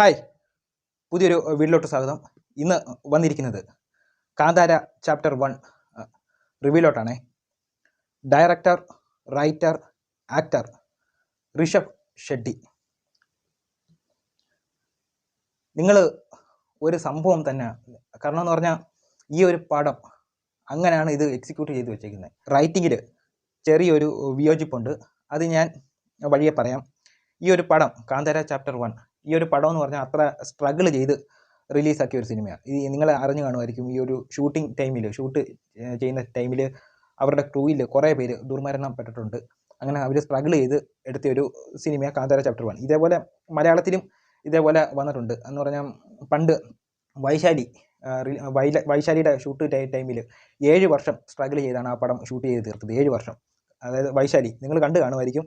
Hi, പുതിയൊരു വീഡിയോയിലോട്ട് സ്വാഗതം. ഇന്ന് വന്നിരിക്കുന്നത് കാന്താര ചാപ്റ്റർ 1 റിവ്യൂലോട്ടാണേ. Director, writer, actor Rishab Shetty. നിങ്ങൾ ഒരു സംഭവം തന്നെ. കാരണം എന്ന് പറഞ്ഞാൽ ഈ ഒരു പടം അങ്ങനെയാണ് ഇത് എക്സിക്യൂട്ട് ചെയ്ത് വെച്ചേക്കുന്നത്. റൈറ്റിങ്ങിൽ ചെറിയൊരു വിയോജിപ്പുണ്ട്, അത് ഞാൻ വഴിയെ പറയാം. ഈ ഒരു പടം കാന്താര ചാപ്റ്റർ 1 ഈ ഒരു പടം എന്ന് പറഞ്ഞാൽ അത്ര സ്ട്രഗിൾ ചെയ്ത് റിലീസാക്കിയ ഒരു സിനിമയാണ്. ഈ നിങ്ങൾ അറിഞ്ഞു കാണുമായിരിക്കും, ഈ ഒരു ഷൂട്ട് ചെയ്യുന്ന ടൈമിൽ അവരുടെ ക്രൂയിൽ കുറേ പേര് ദുർമരണപ്പെട്ടിട്ടുണ്ട്. അങ്ങനെ അവർ സ്ട്രഗിൾ ചെയ്ത് എടുത്ത ഒരു സിനിമയാണ് കാന്താര ചാപ്റ്റർ 1. ഇതേപോലെ മലയാളത്തിലും ഇതേപോലെ വന്നിട്ടുണ്ട്. എന്ന് പറഞ്ഞാൽ പണ്ട് വൈശാലിയുടെ ഷൂട്ട് ടൈമിൽ 7 വർഷം സ്ട്രഗിൾ ചെയ്താണ് ആ പടം ഷൂട്ട് ചെയ്ത് തീർത്തത്. 7 വർഷം. അതായത് വൈശാലി നിങ്ങൾ കണ്ടു കാണുമായിരിക്കും.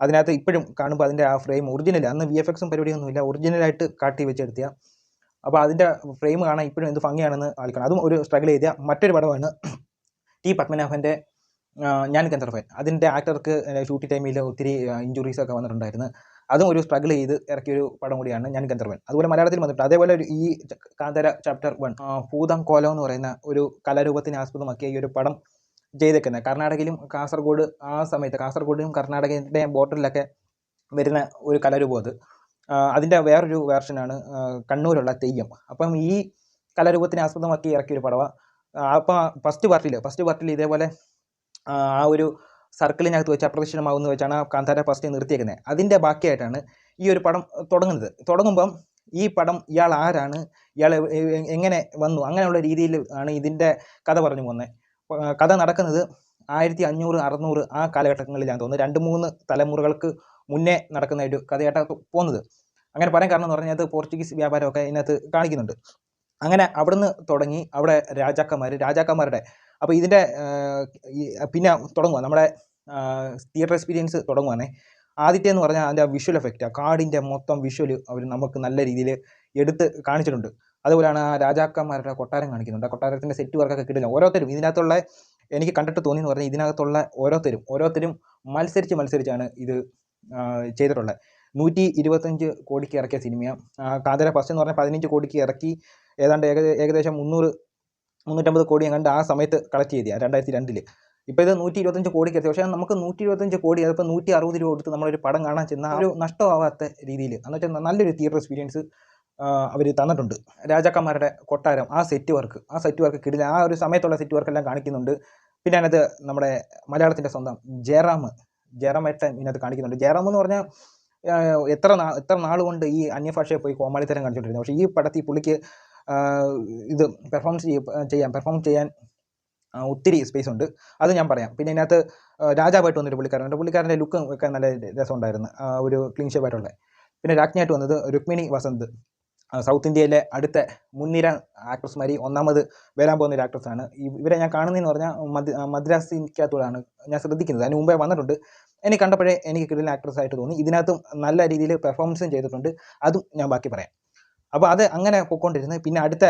അതിനകത്ത് ഇപ്പോഴും കാണുമ്പോൾ അതിൻ്റെ ആ ഫ്രെയിം ഒറിജിനൽ, അന്ന് VFX പരിപാടിയൊന്നുമില്ല, ഒറിജിനലായിട്ട് കാട്ടി വെച്ചെടുത്തിയ. അപ്പോൾ അതിൻ്റെ ഫ്രെയിം കാണാൻ ഇപ്പോഴും എന്ത് ഭംഗിയാണെന്ന് ആൾക്കാണ്. അതും ഒരു സ്ട്രഗിൾ ചെയ്ത മറ്റൊരു പടമാണ് ടി പത്മനാഭൻ്റെ ഞാൻ ഗന്ധർവൻ. അതിൻ്റെ ആക്ടർക്ക് ഷൂട്ടിംഗ് ടൈമിൽ ഒത്തിരി ഇഞ്ചുറീസൊക്കെ വന്നിട്ടുണ്ടായിരുന്നു. അതും ഒരു സ്ട്രഗിൾ ചെയ്ത് ഇറക്കിയൊരു പടം കൂടിയാണ് ഞാൻ ഗന്ധർവൻ. അതുപോലെ മലയാളത്തിൽ വന്നിട്ടുണ്ട്. അതേപോലെ ഈ കാന്താര ചാപ്റ്റർ 1 ഭൂതം കോലം എന്ന് പറയുന്ന ഒരു കലാരൂപത്തിനെ ആസ്പദമാക്കിയ ഈ ഒരു പടം ചെയ്തേക്കുന്നത് കർണാടകയിലും കാസർഗോഡ്, ആ സമയത്ത് കാസർഗോഡിലും കർണാടകയുടെ ബോർഡറിലൊക്കെ വരുന്ന ഒരു കലാരൂപം. അതിൻ്റെ വേറൊരു വേർഷനാണ് കണ്ണൂരുള്ള തെയ്യം. അപ്പം ഈ കലാരൂപത്തിനെ ആസ്പദമാക്കി ഇറക്കിയൊരു പടമാണ്. അപ്പം ഫസ്റ്റ് പാർട്ടിൽ ഇതേപോലെ ആ ഒരു സർക്കിളിനകത്ത് വെച്ച് അപ്രദക്ഷിണമാകുന്ന വെച്ചാണ് കാന്താര ഫസ്റ്റ് നിർത്തിയേക്കുന്നത്. അതിൻ്റെ ബാക്കിയായിട്ടാണ് ഈ ഒരു പടം തുടങ്ങുമ്പം ഈ പടം ഇയാൾ ആരാണ്, ഇയാൾ എങ്ങനെ വന്നു, അങ്ങനെയുള്ള രീതിയിൽ ആണ് ഇതിൻ്റെ കഥ പറഞ്ഞു പോകുന്നത്. കഥ നടക്കുന്നത് 1500, 600 ആ കാലഘട്ടങ്ങളിലാണ് തോന്നുന്നത്. 2-3 തലമുറകൾക്ക് മുന്നേ നടക്കുന്ന ഒരു കഥയായിട്ടാണ് പോകുന്നത്. അങ്ങനെ പറയാൻ കാരണം എന്ന് പറഞ്ഞാൽ പോർച്ചുഗീസ് വ്യാപാരമൊക്കെ ഇതിനകത്ത് കാണിക്കുന്നുണ്ട്. അങ്ങനെ അവിടുന്ന് തുടങ്ങി അവിടെ രാജാക്കന്മാരുടെ അപ്പോൾ ഇതിൻ്റെ പിന്നെ തുടങ്ങുക നമ്മുടെ തിയേറ്റർ എക്സ്പീരിയൻസ് തുടങ്ങുവാണേ. ആദ്യത്തെ എന്ന് പറഞ്ഞാൽ അതിൻ്റെ വിഷ്വൽ എഫക്റ്റ്, കാടിൻ്റെ മൊത്തം വിഷ്വൽ അവർ നമുക്ക് നല്ല രീതിയിൽ എടുത്ത് കാണിച്ചിട്ടുണ്ട്. അതുപോലെയാണ് ആ രാജാക്കന്മാരുടെ കൊട്ടാരം കാണിക്കുന്നുണ്ട്. ആ കൊട്ടാരത്തിൻ്റെ സെറ്റ് വർക്കൊക്കെ കിട്ടില്ല. ഓരോരുത്തരും ഇതിനകത്തുള്ള എനിക്ക് കണ്ടിട്ട് തോന്നിയെന്ന് പറഞ്ഞാൽ ഇതിനകത്തുള്ള ഓരോരുത്തരും മത്സരിച്ചാണ് ഇത് ചെയ്തിട്ടുള്ളത്. 125 കോടിക്ക് ഇറക്കിയ സിനിമയാണ് കാന്താര ഫസ്റ്റ് എന്ന് പറഞ്ഞാൽ 15 കോടിക്ക് ഇറക്കി. ഏതാണ്ട് ഏകദേശം 300-350 കോടി എങ്ങാണ്ട് ആ സമയത്ത് കളക്ട് ചെയ്തിയ 2002. ഇപ്പോൾ ഇത് 125 കോടിക്ക് എത്തി. പക്ഷേ നമുക്ക് 125 കോടി അതിപ്പോൾ 160 രൂപ കൊടുത്ത് നമ്മളൊരു പടം കാണാൻ ചെന്ന ഒരു നഷ്ടമാവാത്ത രീതിയിൽ എന്ന് വെച്ചാൽ നല്ലൊരു തിയേറ്റർ എക്സ്പീരിയൻസ് അവർ തന്നിട്ടുണ്ട്. രാജാക്കന്മാരുടെ കൊട്ടാരം, ആ സെറ്റ് വർക്ക് കിടില. ആ ഒരു സമയത്തുള്ള സെറ്റ് വർക്കെല്ലാം കാണിക്കുന്നുണ്ട്. പിന്നെ അതിനകത്ത് നമ്മുടെ മലയാളത്തിൻ്റെ സ്വന്തം ജയറാമേട്ടൻ ഇതിനകത്ത് കാണിക്കുന്നുണ്ട്. ജയറാം എന്ന് പറഞ്ഞാൽ എത്ര നാൾ കൊണ്ട് ഈ അന്യഭാഷയെ പോയി കോമാളിത്തരം കാണിച്ചുകൊണ്ടിരുന്നത്. പക്ഷേ ഈ പടത്തിൽ പുള്ളിക്ക് ഇത് പെർഫോം ചെയ്യാൻ ഒത്തിരി സ്പേസ് ഉണ്ട്. അത് ഞാൻ പറയാം. പിന്നെ ഇതിനകത്ത് രാജാവായിട്ട് വന്നൊരു പുള്ളിക്കാരൻ്റെ ലുക്ക് ഒക്കെ നല്ല രസമുണ്ടായിരുന്നു, ഒരു ക്ലീൻ ഷേപ്പായിട്ടുള്ള. പിന്നെ രാജ്ഞിയായിട്ട് വന്നത് രുക്മിണി വസന്ത്, സൗത്ത് ഇന്ത്യയിലെ അടുത്ത മുൻനിര ആക്ട്രസ്മാർ ഒന്നാമത് വരാൻ പോകുന്ന ഒരു ആക്ട്രസ്സാണ്. ഇവരെ ഞാൻ കാണുന്നതെന്ന് പറഞ്ഞാൽ മദ്രാസിക്കകത്തോടാണ് ഞാൻ ശ്രദ്ധിക്കുന്നത്. അതിന് മുമ്പേ വന്നിട്ടുണ്ട്. എനിക്ക് കണ്ടപ്പോഴേ എനിക്ക് കിടിലൻ ആക്ട്രസ് ആയിട്ട് തോന്നി. ഇതിനകത്തും നല്ല രീതിയിൽ പെർഫോമൻസും ചെയ്തിട്ടുണ്ട്. അതും ഞാൻ ബാക്കി പറയാം. അപ്പോൾ അത് അങ്ങനെ പോയിക്കൊണ്ടിരുന്നത്. പിന്നെ അടുത്ത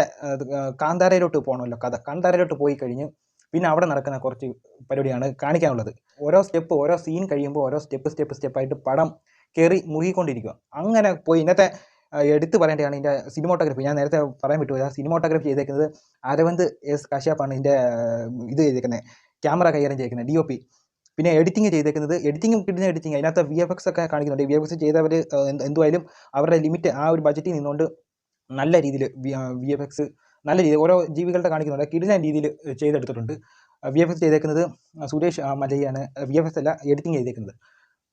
കാന്താരയിലോട്ട് പോകണമല്ലോ കഥ. കാന്താരയിലോട്ട് പോയി കഴിഞ്ഞ് പിന്നെ അവിടെ നടക്കുന്ന കുറച്ച് പരിപാടിയാണ് കാണിക്കാനുള്ളത്. ഓരോ സീൻ കഴിയുമ്പോൾ ഓരോ സ്റ്റെപ്പായിട്ട് പടം കയറി മുഴുകിക്കൊണ്ടിരിക്കുക. അങ്ങനെ പോയി ഇന്നത്തെ എടുത്ത് പറയേണ്ടതാണ് ഇതിൻ്റെ സിനിമോട്ടോഗ്രാഫി. ഞാൻ നേരത്തെ പറയാൻ പറ്റുമോ, ആ സിനിമോട്ടോഗ്രാഫി ചെയ്തേക്കുന്നത് അരവിന്ദ് എസ് കശ്യപ്പാണ്. ഇതിൻ്റെ ഇത് ചെയ്തേക്കുന്നത്, ക്യാമറ കൈകാര്യം ചെയ്തേക്കുന്നത് DOP. പിന്നെ എഡിറ്റിംഗ് ചെയ്തേക്കുന്നത്, കിട്ടുന്ന എഡിറ്റിംഗ്. അതിനകത്ത് VFX ഒക്കെ കാണിക്കുന്നുണ്ട്. VFX ചെയ്തവർ എന്തുമായാലും അവരുടെ ലിമിറ്റ്, ആ ഒരു ബഡ്ജറ്റിൽ നിന്നുകൊണ്ട് നല്ല രീതിയിൽ VFX നല്ല രീതിയിൽ ഓരോ ജീവികളുടെ കാണിക്കുന്നുണ്ട്. കിടിലൻ രീതിയിൽ ചെയ്തെടുത്തിട്ടുണ്ട്. VFX ചെയ്തേക്കുന്നത് സുരേഷ് മലയാണ്. VFX അല്ല, എഡിറ്റിംഗ് ചെയ്തേക്കുന്നത്.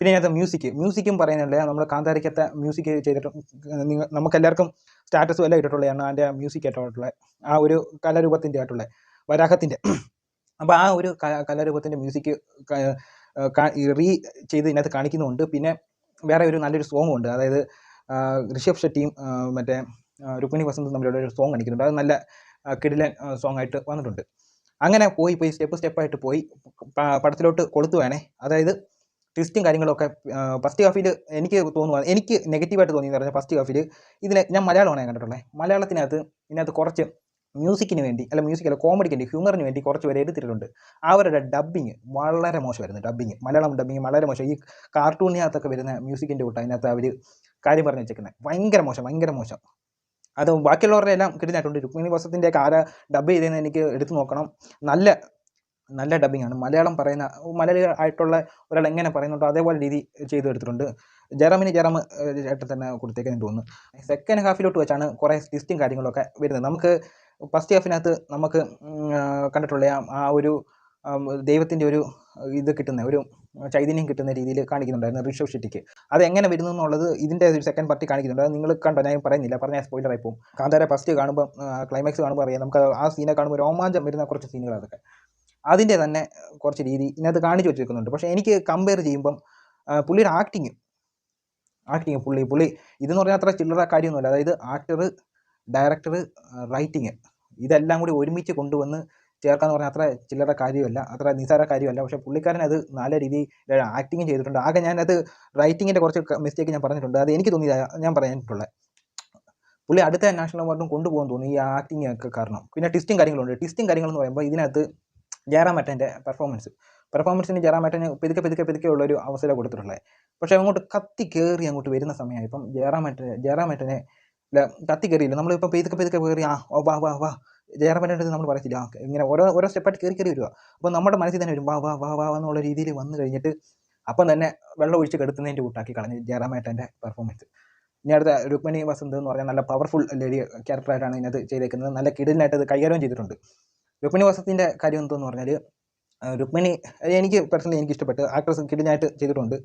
പിന്നെ അതിനകത്ത് മ്യൂസിക്കും പറയാനുള്ള നമ്മൾ കാന്താരയ്ക്കത്തെ മ്യൂസിക് ചെയ്തിട്ട് നമുക്കെല്ലാവർക്കും സ്റ്റാറ്റസും എല്ലാം ഇട്ടിട്ടുള്ളതാണ് അതിൻ്റെ മ്യൂസിക് ആയിട്ടുള്ള ആ ഒരു കലാരൂപത്തിൻ്റെ ആയിട്ടുള്ള വരാഹത്തിൻ്റെ. അപ്പോൾ ആ ഒരു കലാരൂപത്തിൻ്റെ മ്യൂസിക് ചെയ്ത് ഇതിനകത്ത് കാണിക്കുന്നുണ്ട്. പിന്നെ വേറെ ഒരു നല്ലൊരു സോങ്ങും ഉണ്ട്. അതായത് ഋഷഭ് ഷെട്ടിയും മറ്റേ രുക്മിണി വസന്തും തമ്മിലുള്ള ഒരു സോങ് കാണിക്കുന്നുണ്ട്. അത് നല്ല കിടിലൻ സോങ് ആയിട്ട് വന്നിട്ടുണ്ട്. അങ്ങനെ പോയി സ്റ്റെപ്പായിട്ട് പോയി പടത്തിലോട്ട് കൊളുത്തുവാണേ. അതായത് ട്വിസ്റ്റും കാര്യങ്ങളൊക്കെ ഫസ്റ്റ് ഹാഫിൽ എനിക്ക് നെഗറ്റീവായിട്ട് തോന്നിയെന്ന് പറഞ്ഞാൽ ഫസ്റ്റ് ഹാഫിൽ ഞാൻ മലയാളമാണ് കണ്ടിട്ടുള്ളത്. ഇതിനകത്ത് കുറച്ച് കോമഡിക്ക് വേണ്ടി, ഹ്യൂമറിന് വേണ്ടി കുറച്ച് പേര് എടുത്തിട്ടുണ്ട്. അവരുടെ ഡബ്ബിങ് വളരെ മോശമായിരുന്നു. മലയാളം ഡബ്ബിങ് വളരെ മോശം. ഈ കാർട്ടൂണിനകത്തൊക്കെ വരുന്ന മ്യൂസിക്കിൻ്റെ കൂട്ടം അതിനകത്ത് അവർ കാര്യം പറഞ്ഞു വെച്ചേക്കുന്നത്. ഭയങ്കര മോശം, ഭയങ്കര മോശം. അത് ബാക്കിയുള്ളവരുടെ എല്ലാം കിടിലായിട്ടുണ്ട്. രുക്മിണി വസത്തിൻ്റെയൊക്കെ ആരാ ഡബ് ചെയ്തതെന്ന് എനിക്ക് എടുത്തു നോക്കണം. നല്ല നല്ല ഡബ്ബിങ്ങാണ്. മലയാളം പറയുന്ന മലയാളി ആയിട്ടുള്ള ഒരാൾ എങ്ങനെ പറയുന്നുണ്ടോ അതേപോലെ രീതി ചെയ്തു എടുത്തിട്ടുണ്ട്. ജയറാം ചേട്ടൻ തന്നെ കൊടുത്തേക്കെന്ന് തോന്നുന്നു. സെക്കൻഡ് ഹാഫിലോട്ട് വെച്ചാണ് കുറേ ട്വിസ്റ്റും കാര്യങ്ങളൊക്കെ വരുന്നത്. നമുക്ക് ഫസ്റ്റ് ഹാഫിനകത്ത് നമുക്ക് കണ്ടിട്ടുള്ള ആ ഒരു ദൈവത്തിൻ്റെ ഒരു ഇത് കിട്ടുന്ന ഒരു ചൈതന്യം കിട്ടുന്ന രീതിയിൽ കാണിക്കുന്നുണ്ടായിരുന്നു ഋഷഭ് ഷെട്ടിക്ക്. അത് എങ്ങനെ വരുന്നു എന്നുള്ളത് ഇതിൻ്റെ ഒരു സെക്കൻഡ് പാർട്ടി കാണിക്കുന്നുണ്ട്. അത് നിങ്ങൾ കണ്ടോ? ഞാൻ പറയുന്നില്ല, പറഞ്ഞാൽ സ്പോയിലർ ആയിപ്പോവും. കാന്താര ഫസ്റ്റ് കാണുമ്പോൾ ക്ലൈമാക്സ് കാണുമ്പോൾ അറിയാം, നമുക്ക് ആ സീനെ കാണുമ്പോൾ രോമാഞ്ചം വരുന്ന കുറച്ച് സീനുകൾ അതൊക്കെ അതിൻ്റെ തന്നെ കുറച്ച് രീതി ഇതിനകത്ത് കാണിച്ചു വെച്ചിരിക്കുന്നുണ്ട്. പക്ഷേ എനിക്ക് കമ്പയർ ചെയ്യുമ്പം പുള്ളിയുടെ ആക്ടിങ് പുള്ളി ഇതെന്ന് പറഞ്ഞാൽ അത്ര ചില്ലറ കാര്യമൊന്നുമല്ല. അതായത് ആക്ടർ, ഡയറക്ടർ, റൈറ്റിങ് ഇതെല്ലാം കൂടി ഒരുമിച്ച് കൊണ്ടുവന്ന് ചേർക്കാന്ന് പറഞ്ഞാൽ അത്ര ചില്ലറ കാര്യമല്ല, അത്ര നിസ്സാര കാര്യമല്ല. പക്ഷേ പുള്ളിക്കാരൻ അത് നല്ല രീതിയിൽ ആക്ടിങ് ചെയ്തിട്ടുണ്ട്. ആകെ ഞാനത് റൈറ്റിങ്ങിൻ്റെ കുറച്ച് മിസ്റ്റേക്ക് ഞാൻ പറഞ്ഞിട്ടുണ്ട്. അത് എനിക്ക് തോന്നിയതാ ഞാൻ പറഞ്ഞിട്ടുള്ളത്. പുള്ളി അടുത്ത നാഷണൽ അവാർഡും കൊണ്ടുപോകാൻ തോന്നി ഈ ആക്ടിങ് ഒക്കെ കാരണം. പിന്നെ ട്വിസ്റ്റും കാര്യങ്ങളെന്ന് പറയുമ്പോൾ ഇതിനകത്ത് ജയറാം ഏട്ടൻ്റെ പെർഫോമൻസിന് ജയറാം ഏട്ടന് പെതുക്കെ ഉള്ളൊരു അവസരം കൊടുത്തിട്ടുള്ളത്. പക്ഷേ അങ്ങോട്ട് കത്തി കയറി അങ്ങോട്ട് വരുന്ന സമയമായി ഇപ്പം ജയറാം ഏട്ടനെ കത്തി കയറിയില്ല. നമ്മളിപ്പോൾ പെതുക്കെ കയറി വാ ജയറാം ഏട്ടൻ്റെ നമ്മൾ പറയത്തില്ല, ഇങ്ങനെ ഓരോ സ്റ്റെപ്പായിട്ട് കയറി വരിക. അപ്പോൾ നമ്മുടെ മനസ്സിൽ തന്നെ വരും വാ എന്നുള്ള രീതിയിൽ വന്നു കഴിഞ്ഞിട്ട് അപ്പം തന്നെ വെള്ളം ഒഴിച്ച് കെടുത്തുന്നതിൻ്റെ കൂട്ടാക്കി കളഞ്ഞ് ജയറാം ഏട്ടൻ്റെ പെർഫോമൻസ്. ഇനി അടുത്ത രുക്മിണി വസന്ത് എന്ന് പറഞ്ഞാൽ നല്ല പവർഫുൾ ലേഡി ക്യാരക്ടറായിട്ടാണ് ഇതിനകത്ത് ചെയ്തേക്കുന്നത്. നല്ല കിടിലിനായിട്ട് അത് കൈകാര്യം ചെയ്തിട്ടുണ്ട്. രുക്മിണി വസത്തിൻ്റെ കാര്യം എന്തെന്ന് പറഞ്ഞാൽ രുക്മിണി എനിക്ക് പേഴ്സണലി എനിക്ക് ഇഷ്ടപ്പെട്ട്, ആക്ട്രസ് കിടിലായിട്ട് ചെയ്തിട്ടുണ്ട്.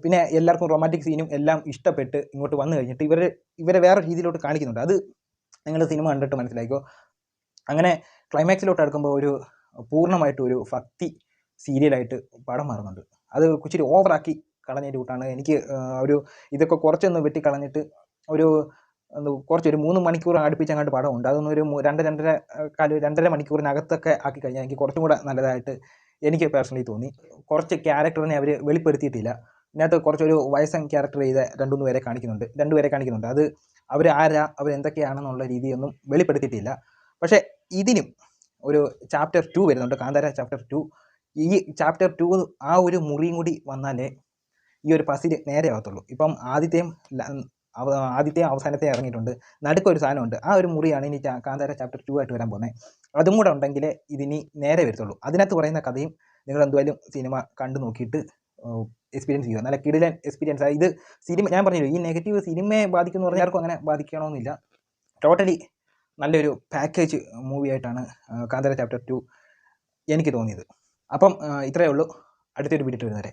പിന്നെ എല്ലാവർക്കും റൊമാൻറ്റിക് സീനും എല്ലാം ഇഷ്ടപ്പെട്ട് ഇങ്ങോട്ട് വന്നു കഴിഞ്ഞിട്ട് ഇവരെ വേറെ രീതിയിലോട്ട് കാണിക്കുന്നുണ്ട്. അത് നിങ്ങൾ സിനിമ കണ്ടിട്ട് മനസ്സിലാക്കിയോ. അങ്ങനെ ക്ലൈമാക്സിലോട്ട് അടുക്കുമ്പോൾ ഒരു പൂർണ്ണമായിട്ട് ഒരു ഭക്തി സീരിയലായിട്ട് പടം മാറുന്നുണ്ട്. അത് ഇച്ചിരി ഓവറാക്കി കളഞ്ഞതിൻ്റെ കൂട്ടാണ് എനിക്ക് ഒരു ഇതൊക്കെ കുറച്ചൊന്ന് വെട്ടിക്കളഞ്ഞിട്ട് കുറച്ചൊരു 3 മണിക്കൂർ അടുപ്പിച്ചങ്ങാണ്ട് പടമുണ്ട്. അതൊന്നും ഒരു 2-2.5 മണിക്കൂറിനകത്തൊക്കെ ആക്കി കഴിഞ്ഞാൽ എനിക്ക് കുറച്ചും കൂടെ നല്ലതായിട്ട് എനിക്ക് പേഴ്സണലി തോന്നി. കുറച്ച് ക്യാരക്ടറിനെ അവർ വെളിപ്പെടുത്തിയിട്ടില്ല. ഇതിനകത്ത് കുറച്ചൊരു വയസ്സൻ ക്യാരക്ടർ ചെയ്ത 2-3 പേരെ കാണിക്കുന്നുണ്ട്. അത് അവരെന്തൊക്കെയാണെന്നുള്ള രീതിയൊന്നും വെളിപ്പെടുത്തിയിട്ടില്ല. പക്ഷേ ഇതിനും ഒരു ചാപ്റ്റർ 2 വരുന്നുണ്ട്, കാന്താര ചാപ്റ്റർ 2. ഈ ചാപ്റ്റർ 2 ആ ഒരു മുറിയും കൂടി വന്നാലേ ഈ ഒരു പസിൽ നേരെ ആവത്തുള്ളൂ. ഇപ്പം ആദ്യത്തെയും അവസാനത്തെയും ഇറങ്ങിയിട്ടുണ്ട്, നടുക്കൊരു സാധനമുണ്ട്. ആ ഒരു മുറിയാണ് ഇനി കാന്താര ചാപ്റ്റർ 2 ആയിട്ട് വരാൻ പോകുന്നത്. അതും കൂടെ ഉണ്ടെങ്കിൽ ഇതിനി നേരെ വരത്തുള്ളൂ. അതിനകത്ത് പറയുന്ന കഥയും നിങ്ങൾ എന്തായാലും സിനിമ കണ്ടു നോക്കിയിട്ട് എക്സ്പീരിയൻസ് ചെയ്യുക. നല്ല കിടിലൻ എക്സ്പീരിയൻസ്. ഇത് സിനിമ ഞാൻ പറഞ്ഞില്ല, ഈ നെഗറ്റീവ് സിനിമയെ ബാധിക്കുന്ന പറഞ്ഞാൽ ആർക്കും അങ്ങനെ ബാധിക്കണമെന്നില്ല. ടോട്ടലി നല്ലൊരു പാക്കേജ് മൂവിയായിട്ടാണ് കാന്താര ചാപ്റ്റർ 2 എനിക്ക് തോന്നിയത്. അപ്പം ഇത്രയേ ഉള്ളൂ. അടുത്തൊരു വീഡിയോ വരുന്നവരെ.